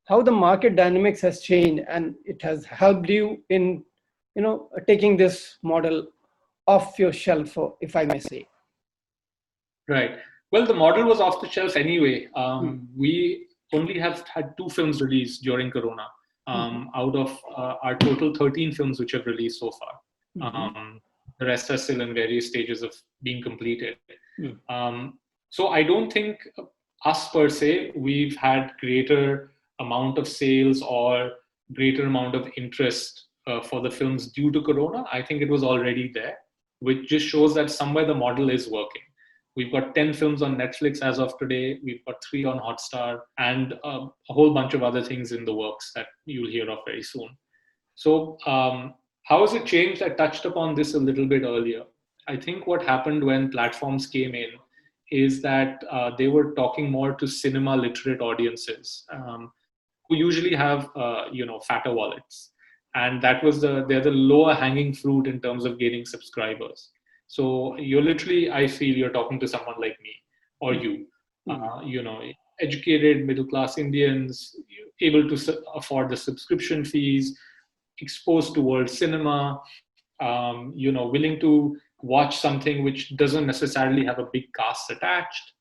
how the market dynamics has changed, and it has helped you in, taking this model off your shelf, if I may say. Right. Well, the model was off the shelf anyway. We only have had 2 films released during Corona, out of our total 13 films which have released so far. The rest are still in various stages of being completed. So I don't think us per se, we've had greater amount of sales or greater amount of interest for the films due to Corona. I think it was already there, which just shows that somewhere the model is working. We've got 10 films on Netflix as of today. We've got 3 on Hotstar and a whole bunch of other things in the works that you'll hear of very soon. So how has it changed? I touched upon this a little bit earlier. I think what happened when platforms came in is that they were talking more to cinema literate audiences who usually have fatter wallets, and that was they're the lower hanging fruit in terms of gaining subscribers. So you're literally, I feel you're talking to someone like me or you, educated middle class Indians, able to afford the subscription fees, exposed to world cinema, willing to watch something which doesn't necessarily have a big cast attached,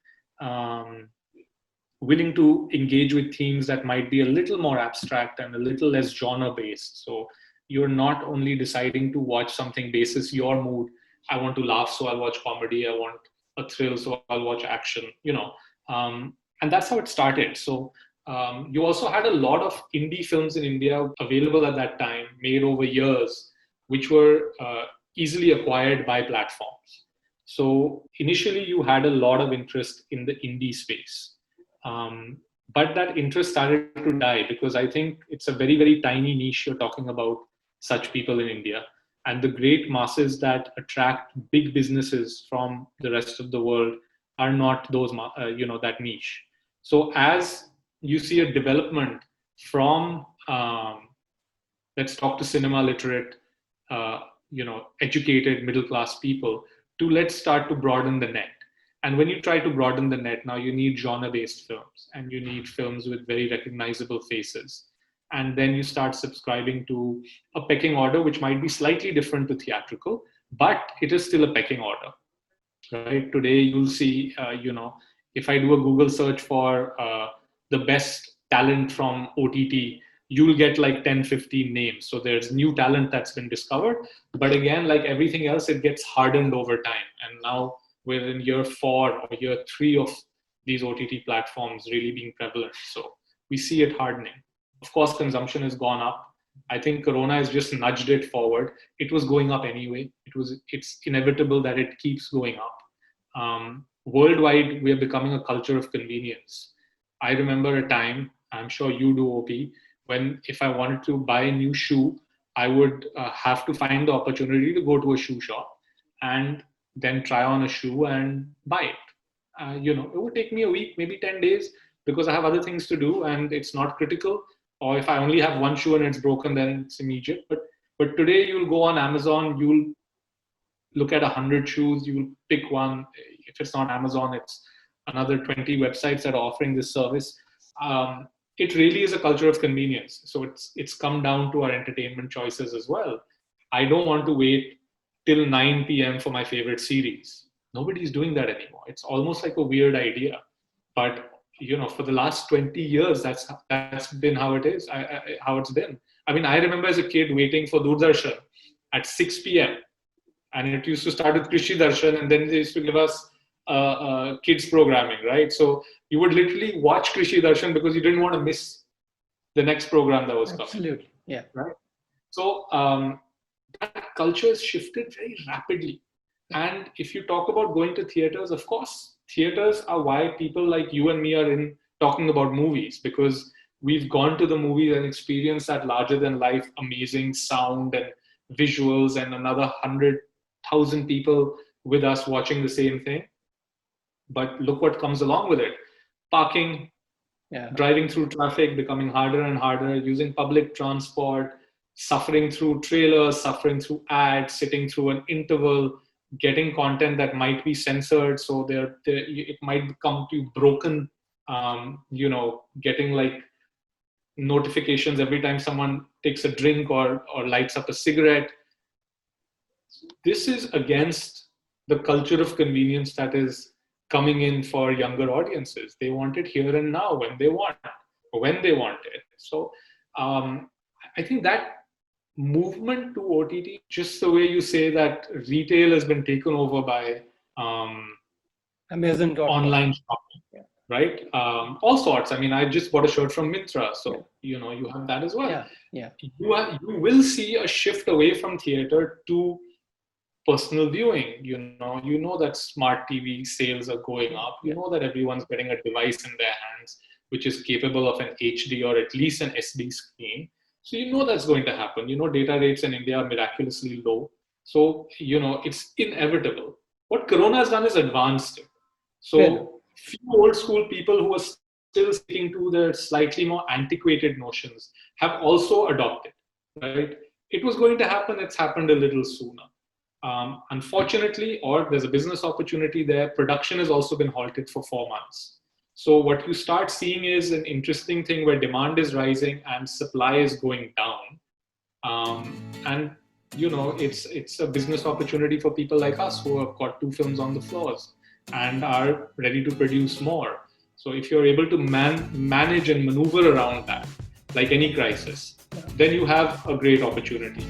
willing to engage with themes that might be a little more abstract and a little less genre based. So you're not only deciding to watch something basis your mood. I want to laugh, so I'll watch comedy. I want a thrill, so I'll watch action, and that's how it started. So you also had a lot of indie films in India available at that time, made over years, which were easily acquired by platforms. So initially you had a lot of interest in the indie space. But that interest started to die because I think it's a very, very tiny niche you're talking about such people in India. And the great masses that attract big businesses from the rest of the world are not those, that niche. So as you see a development from, let's talk to cinema literate, educated middle class people, to let's start to broaden the net. And when you try to broaden the net, now you need genre-based films and you need films with very recognizable faces. And then you start subscribing to a pecking order, which might be slightly different to theatrical, but it is still a pecking order, right? Today, you'll see, if I do a Google search for the best talent from OTT, you'll get like 10, 15 names. So there's new talent that's been discovered. But again, like everything else, it gets hardened over time. And now we're in year 4 or year 3 of these OTT platforms really being prevalent. So we see it hardening. Of course, consumption has gone up. I think Corona has just nudged it forward. It was going up anyway. It's inevitable that it keeps going up. Worldwide, we are becoming a culture of convenience. I remember a time, I'm sure you do, OP, when if I wanted to buy a new shoe, I would have to find the opportunity to go to a shoe shop and then try on a shoe and buy it. It would take me a week, maybe 10 days, because I have other things to do and it's not critical. Or if I only have one shoe and it's broken, then it's immediate. But today you'll go on Amazon, you'll look at 100 shoes, you'll pick one. If it's not Amazon, it's another 20 websites that are offering this service. It really is a culture of convenience. So it's come down to our entertainment choices as well. I don't want to wait till 9 p.m. for my favorite series. Nobody's doing that anymore. It's almost like a weird idea. But for the last 20 years, that's been how it is, how it's been. I mean, I remember as a kid waiting for Doordarshan at 6 p.m. And it used to start with Krishi Darshan, and then they used to give us kids programming, right? So you would literally watch Krishi Darshan because you didn't want to miss the next program that was coming. Absolutely, yeah. Right? So that culture has shifted very rapidly. And if you talk about going to theaters, of course, theaters are why people like you and me are talking about movies, because we've gone to the movies and experienced that larger than life, amazing sound and visuals, and another 100,000 people with us watching the same thing. But look what comes along with it. Parking, driving through traffic, becoming harder and harder, using public transport, suffering through trailers, suffering through ads, sitting through an interval, getting content that might be censored, so it might come to broken, getting like notifications every time someone takes a drink or lights up a cigarette. This is against the culture of convenience that is coming in for younger audiences. They want it here and now, when they want it. So I think that movement to OTT, just the way you say that retail has been taken over by Amazon online shopping, right? All sorts. I mean, I just bought a shirt from Myntra, so you have that as well. You will see a shift away from theater to personal viewing. You know that smart TV sales are going up. You know that everyone's getting a device in their hands which is capable of an HD or at least an SD screen. So you know that's going to happen. Data rates in India are miraculously low. So, it's inevitable. What Corona has done is advanced it. So few old school people who are still sticking to their slightly more antiquated notions have also adopted, right? It was going to happen. It's happened a little sooner. Unfortunately, or there's a business opportunity there, production has also been halted for 4 months. So what you start seeing is an interesting thing where demand is rising and supply is going down. And it's a business opportunity for people like us who have got 2 films on the floors and are ready to produce more. So if you're able to manage and maneuver around that, like any crisis, then you have a great opportunity.